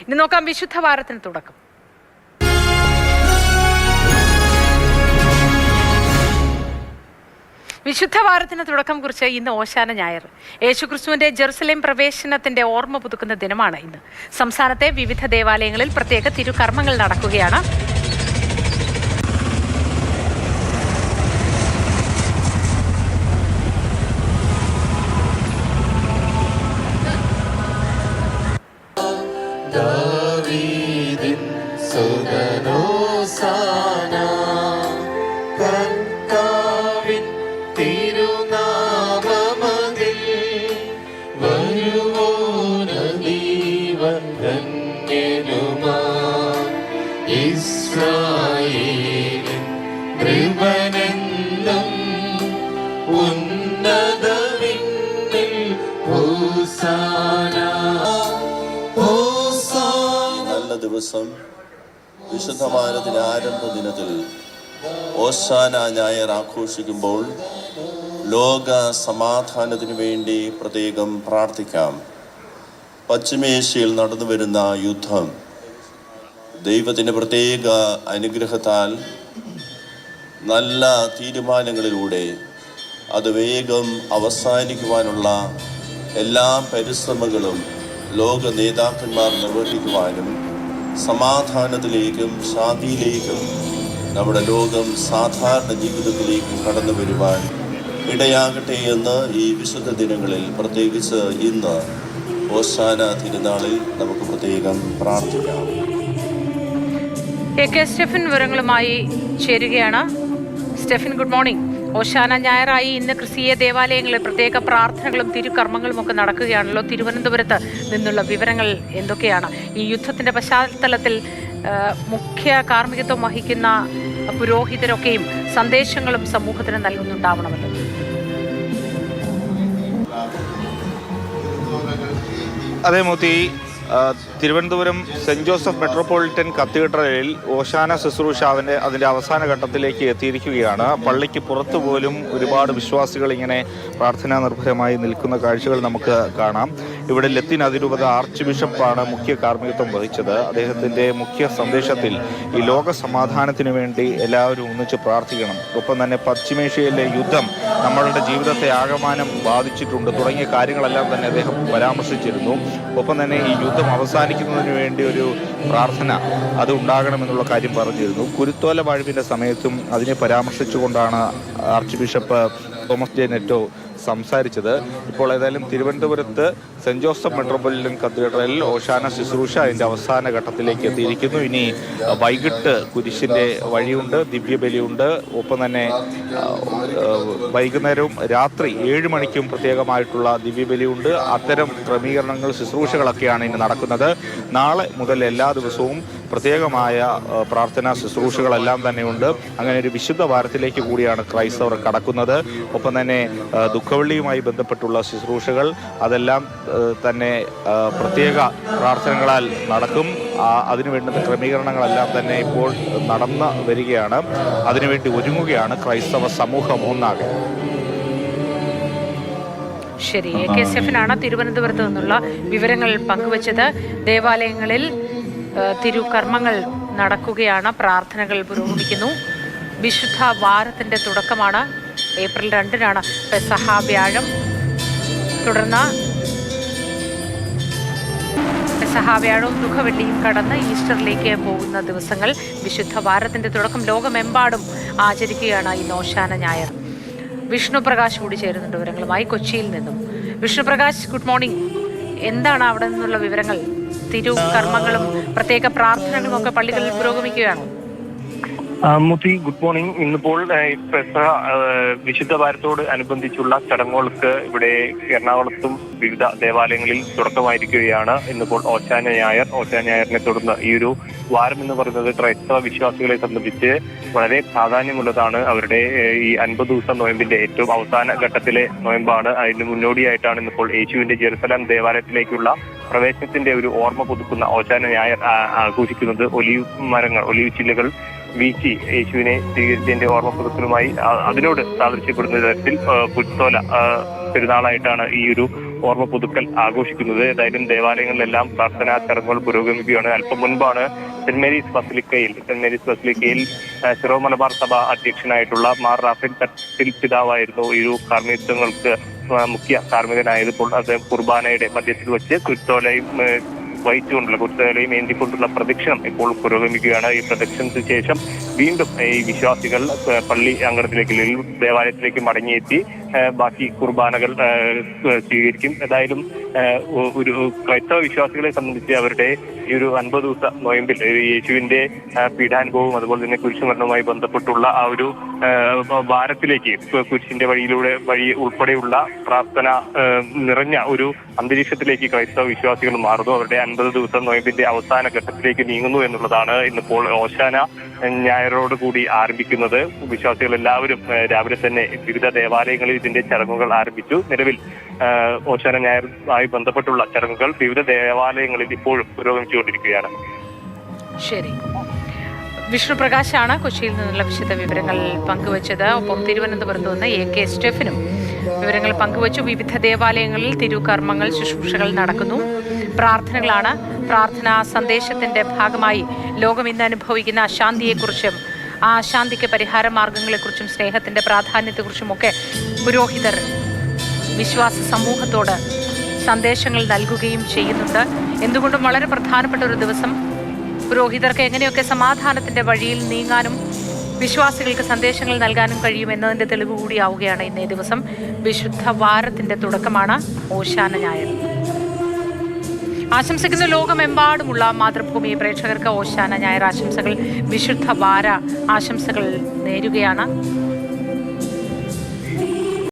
ഇനി നോക്കാം വിശുദ്ധ വാരത്തിന് തുടക്കം. വിശുദ്ധ വാരത്തിന് തുടക്കം കുറിച്ച് ഇന്ന് ഓശാന ഞായർ. യേശുക്രിസ്തുവിന്റെ ജെറുസലേം പ്രവേശനത്തിന്റെ ഓർമ്മ പുതുക്കുന്ന ദിനമാണ് ഇന്ന്. സംസ്ഥാനത്തെ വിവിധ ദേവാലയങ്ങളിൽ പ്രത്യേക തിരുകർമ്മങ്ങൾ നടക്കുകയാണ്. നല്ല ദിവസം വിശുദ്ധവാരത്തിന്റെ ആരംഭ ദിനത്തിൽ ഓശാന ഞായർ ആഘോഷിക്കുമ്പോൾ ലോക സമാധാനത്തിനു വേണ്ടി പ്രത്യേകം പ്രാർത്ഥിക്കാം. പശ്ചിമേഷ്യയിൽ നടന്നു വരുന്ന യുദ്ധം ദൈവത്തിൻ്റെ പ്രത്യേക അനുഗ്രഹത്താൽ നല്ല തീരുമാനങ്ങളിലൂടെ അത് വേഗം അവസാനിക്കുവാനുള്ള എല്ലാ പരിശ്രമങ്ങളും ലോക നേതാക്കന്മാർ നിർവഹിക്കുവാനും സമാധാനത്തിലേക്കും ശാന്തിയിലേക്കും നമ്മുടെ ലോകം സാധാരണ ജീവിതത്തിലേക്കും കടന്നു വരുവാൻ ഇടയാകട്ടെ എന്ന് ഈ വിശുദ്ധ ദിനങ്ങളിൽ, പ്രത്യേകിച്ച് ഇന്ന് ഓശാന തിരുനാളിൽ നമുക്ക് പ്രത്യേകം പ്രാർത്ഥിക്കാം. കെ സ്റ്റെഫൻ വിവരങ്ങളുമായി ചേരുകയാണ്. Stephen, good morning. ഓശാന ഞായറായി ഇന്ന് ക്രിസ്തീയ ദേവാലയങ്ങളിൽ പ്രത്യേക പ്രാർത്ഥനകളും തിരുകർമ്മങ്ങളും ഒക്കെ നടക്കുകയാണല്ലോ. തിരുവനന്തപുരത്ത് നിന്നുള്ള വിവരങ്ങൾ എന്തൊക്കെയാണ്? ഈ യുദ്ധത്തിന്റെ പശ്ചാത്തലത്തിൽ മുഖ്യ കാർമ്മികത്വം വഹിക്കുന്ന പുരോഹിതരൊക്കെയും സന്ദേശങ്ങളും സമൂഹത്തിന് നൽകുന്നുണ്ടാവണമല്ലോ. അതേ Moti, Thiruvananthapuram cent Joseph metropolitan കത്തീഡ്രലിൽ ഓശാന ശുശ്രൂഷ അതിൻ്റെ അവസാന ഘട്ടത്തിലേക്ക് എത്തിയിരിക്കുകയാണ്. പള്ളിക്ക് പുറത്തു പോലും ഒരുപാട് വിശ്വാസികൾ ഇങ്ങനെ പ്രാർത്ഥനാ നിർഭരമായി നിൽക്കുന്ന കാഴ്ചകൾ നമുക്ക് കാണാം. ഇവിടെ ലത്തീൻ അതിരൂപത ആർച്ച് ബിഷപ്പാണ് മുഖ്യ കാർമ്മികത്വം വഹിച്ചത്. അദ്ദേഹത്തിൻ്റെ മുഖ്യ സന്ദേശത്തിൽ ഈ ലോക സമാധാനത്തിന് വേണ്ടി എല്ലാവരും ഒന്നിച്ച് പ്രാർത്ഥിക്കണം, ഒപ്പം തന്നെ പശ്ചിമേഷ്യയിലെ യുദ്ധം നമ്മളുടെ ജീവിതത്തെ ആകമാനം ബാധിച്ചിട്ടുണ്ട് തുടങ്ങിയ കാര്യങ്ങളെല്ലാം തന്നെ അദ്ദേഹം പരാമർശിച്ചിരുന്നു. ഒപ്പം തന്നെ ഈ യുദ്ധം അവസാനിക്കുന്നതിന് വേണ്ടി ഒരു പ്രാർത്ഥന അത് ഉണ്ടാകണമെന്നുള്ള കാര്യം പറഞ്ഞിരുന്നു. കുരുത്തോല വാഴ്വിൻ്റെ സമയത്തും അതിനെ പരാമർശിച്ചുകൊണ്ടാണ് ആർച്ച് ബിഷപ്പ് തോമസ് ജെ നെറ്റോ സംസാരിച്ചത്. ഇപ്പോൾ ഏതായാലും തിരുവനന്തപുരത്ത് സെൻറ് ജോസഫ് മെട്രോപൊളിറ്റൻ കത്തീഡ്രലിൽ ഓശാന ശുശ്രൂഷ അതിൻ്റെ അവസാന ഘട്ടത്തിലേക്ക് എത്തിയിരിക്കുന്നു. ഇനി വൈകിട്ട് കുരിശിൻ്റെ വഴിയുണ്ട്, ദിവ്യബലിയുണ്ട്. ഒപ്പം തന്നെ വൈകുന്നേരവും രാത്രി 7 മണിക്കും പ്രത്യേകമായിട്ടുള്ള ദിവ്യബലിയുണ്ട്. അത്തരം ക്രമീകരണങ്ങൾ, ശുശ്രൂഷകളൊക്കെയാണ് ഇനി നടക്കുന്നത്. നാളെ മുതൽ എല്ലാ ദിവസവും പ്രത്യേകമായ പ്രാർത്ഥനാ ശുശ്രൂഷകളെല്ലാം തന്നെയുണ്ട്. അങ്ങനെ ഒരു വിശുദ്ധ വാരത്തിലേക്ക് കൂടിയാണ് ക്രൈസ്തവർ കടക്കുന്നത്. ഒപ്പം തന്നെ ദുഃഖവെള്ളിയുമായി ബന്ധപ്പെട്ടുള്ള ശുശ്രൂഷകൾ അതെല്ലാം തന്നെ പ്രത്യേക പ്രാർത്ഥനകളാൽ നടക്കും. അതിനു വേണ്ടുന്ന ക്രമീകരണങ്ങളെല്ലാം തന്നെ ഇപ്പോൾ നടന്നു വരികയാണ്. അതിനുവേണ്ടി ഒരുങ്ങുകയാണ് ക്രൈസ്തവ സമൂഹം ഒന്നാകെ. ശരി, കെ സ്റ്റെഫനാണ് തിരുവനന്തപുരത്ത് നിന്നുള്ള വിവരങ്ങൾ പങ്കുവച്ചത്. ദേവാലയങ്ങളിൽ തിരുകർമ്മങ്ങൾ നടക്കുകയാണ്, പ്രാർത്ഥനകൾ പുരോഗമിക്കുന്നു. വിശുദ്ധ വാരത്തിന്റെ തുടക്കമാണ്. ഏപ്രിൽ 2-നാണ് പെസഹ വ്യാഴം. തുടർന്ന് പെസഹ വ്യാഴവും ദുഃഖവെള്ളിയും കടന്ന് ഈസ്റ്ററിലേക്ക് പോകുന്ന ദിവസങ്ങൾ. വിശുദ്ധ വാരത്തിന്റെ തുടക്കം ലോകമെമ്പാടും ആചരിക്കുകയാണ് ഇന്ന് ഓശാന ഞായർ. വിഷ്ണുപ്രകാശ് കൂടി ചേരുന്നുണ്ട് വിവരങ്ങളുമായി കൊച്ചിയിൽ നിന്നും. Vishnuprakash, good morning. എന്താണ് അവിടെ നിന്നുള്ള വിവരങ്ങൾ? തിരുകർമ്മങ്ങളും പ്രത്യേക പ്രാർത്ഥനകളും ഒക്കെ പള്ളികളിൽ പുരോഗമിക്കുകയാണോ? മുത്തി, ഗുഡ് മോർണിംഗ്. ഇന്നിപ്പോൾ വിശുദ്ധ വാരത്തോട് അനുബന്ധിച്ചുള്ള ചടങ്ങുകൾക്ക് ഇവിടെ എറണാകുളത്തും വിവിധ ദേവാലയങ്ങളിൽ തുടക്കമായിരിക്കുകയാണ്. ഇന്നിപ്പോൾ ഓശാന ഞായറിനെ തുടർന്ന് ഈ ഒരു വാരം എന്ന് പറയുന്നത് ക്രൈസ്തവ വിശ്വാസികളെ സംബന്ധിച്ച് വളരെ പ്രാധാന്യമുള്ളതാണ്. അവരുടെ ഈ 50 ദിവസം നോയമ്പിന്റെ ഏറ്റവും അവസാന ഘട്ടത്തിലെ നോയമ്പാണ്. അതിന് മുന്നോടിയായിട്ടാണ് ഇന്നിപ്പോൾ യേശുവിന്റെ ജെറുസലേം ദേവാലയത്തിലേക്കുള്ള പ്രവേശനത്തിന്റെ ഒരു ഓർമ്മ പുതുക്കുന്ന ഓശാന ഞായർ ആഘോഷിക്കുന്നത്. ഒലിവ് ചില്ലകൾ വീശി യേശുവിനെ സ്വീകരിച്ചതിന്റെ ഓർമ്മ പുതുക്കലുമായി അതിനോട് സാദൃശ്യപ്പെടുന്ന തരത്തിൽ കുരുത്തോല പെരുന്നാളായിട്ടാണ് ഈ ഒരു ഓർമ്മ പുതുക്കൽ ആഘോഷിക്കുന്നത്. ഏതായാലും ദേവാലയങ്ങളിലെല്ലാം പ്രാർത്ഥനാ ചടങ്ങുകൾ പുരോഗമിക്കുകയാണ്. അല്പം മുൻപാണ് സെന്റ് മേരീസ് ബസിലിക്കയിൽ സിറോ മലബാർ സഭ അധ്യക്ഷനായിട്ടുള്ള മാർ റാഫേൽ തട്ടിൽ പിതാവായിരുന്നു ഈ ഒരു കാർമ്മികത്വങ്ങൾക്ക് മുഖ്യ കാർമ്മികനായപ്പോൾ അത് കുർബാനയുടെ മധ്യത്തിൽ വെച്ച് കുരുത്തോലയും കുരുത്തോലയും ഏന്തിക്കൊണ്ടുള്ള പ്രദക്ഷിണം ഇപ്പോൾ പുരോഗമിക്കുകയാണ്. ഈ പ്രദക്ഷിണത്തിന് ശേഷം വീണ്ടും ഈ വിശ്വാസികൾ പള്ളി അങ്കണത്തിലേക്ക് ദേവാലയത്തിലേക്ക് മടങ്ങിയെത്തി ബാക്കി കുർബാനകൾ സ്വീകരിക്കും. ഏതായാലും ഒരു ക്രൈസ്തവ വിശ്വാസികളെ സംബന്ധിച്ച് അവരുടെ ഈ ഒരു 50 ദിവസ നോയമ്പിൽ യേശുവിന്റെ പീഡാനുഭവവും അതുപോലെ തന്നെ കുരിശുമരണവുമായി ബന്ധപ്പെട്ടുള്ള ആ ഒരു ഭാരത്തിലേക്ക് കുരിശിന്റെ വഴി ഉൾപ്പെടെയുള്ള പ്രാർത്ഥന നിറഞ്ഞ ഒരു അന്തരീക്ഷത്തിലേക്ക് ക്രൈസ്തവ വിശ്വാസികൾ മാറുന്നു. അവരുടെ 50 ദിവസം നോയമ്പിന്റെ അവസാന ഘട്ടത്തിലേക്ക് നീങ്ങുന്നു എന്നുള്ളതാണ് ഇന്നിപ്പോൾ ഓശാന ഞായറോട് കൂടി ആരംഭിക്കുന്നത്. വിശ്വാസികൾ എല്ലാവരും രാവിലെ തന്നെ വിവിധ ദേവാലയങ്ങളിൽ ഇതിന്റെ ചടങ്ങുകൾ ആരംഭിച്ചു. നിലവിൽ ഓശാന ഞായറുമായി ബന്ധപ്പെട്ടുള്ള ചടങ്ങുകൾ വിവിധ ദേവാലയങ്ങളിൽ ഇപ്പോഴും പുരോഗമിച്ചുകൊണ്ടിരിക്കുകയാണ്. ശരി, വിഷ്ണുപ്രകാശാണ് കൊച്ചിയിൽ നിന്നുള്ള വിശദ വിവരങ്ങൾ പങ്കുവച്ചത്. ഒപ്പം തിരുവനന്തപുരത്ത് നിന്ന് AK സ്റ്റെഫിനും വിവരങ്ങൾ പങ്കുവച്ചു. വിവിധ ദേവാലയങ്ങളിൽ തിരുകർമ്മങ്ങൾ ശുശ്രൂഷകൾ നടക്കുന്നു. പ്രാർത്ഥനകളാണ്. പ്രാർത്ഥനാ സന്ദേശത്തിന്റെ ഭാഗമായി ലോകം ഇന്ന് അനുഭവിക്കുന്ന അശാന്തിയെക്കുറിച്ചും ആ അശാന്തിക്ക് പരിഹാര മാർഗങ്ങളെക്കുറിച്ചും സ്നേഹത്തിന്റെ പ്രാധാന്യത്തെക്കുറിച്ചുമൊക്കെ പുരോഹിതർ വിശ്വാസ സമൂഹത്തോട് സന്ദേശങ്ങൾ നൽകുകയും ചെയ്യുന്നുണ്ട്. എന്തുകൊണ്ടും വളരെ പ്രധാനപ്പെട്ട ഒരു ദിവസം. പുരോഹിതർക്ക് എങ്ങനെയൊക്കെ സമാധാനത്തിന്റെ വഴിയിൽ നീങ്ങാനും വിശ്വാസികൾക്ക് സന്ദേശങ്ങൾ നൽകാനും കഴിയുമെന്നതിന്റെ തെളിവ് കൂടിയാവുകയാണ് ഇന്നേ ദിവസം. വിശുദ്ധ വാരത്തിന്റെ തുടക്കമാണ് ഓശാന ഞായർ. ആശംസിക്കുന്ന ലോകമെമ്പാടുമുള്ള മാതൃഭൂമി പ്രേക്ഷകർക്ക് ഓശാന ഞായർ ആശംസകൾ, വിശുദ്ധ വാര ആശംസകൾ നേരുകയാണ്.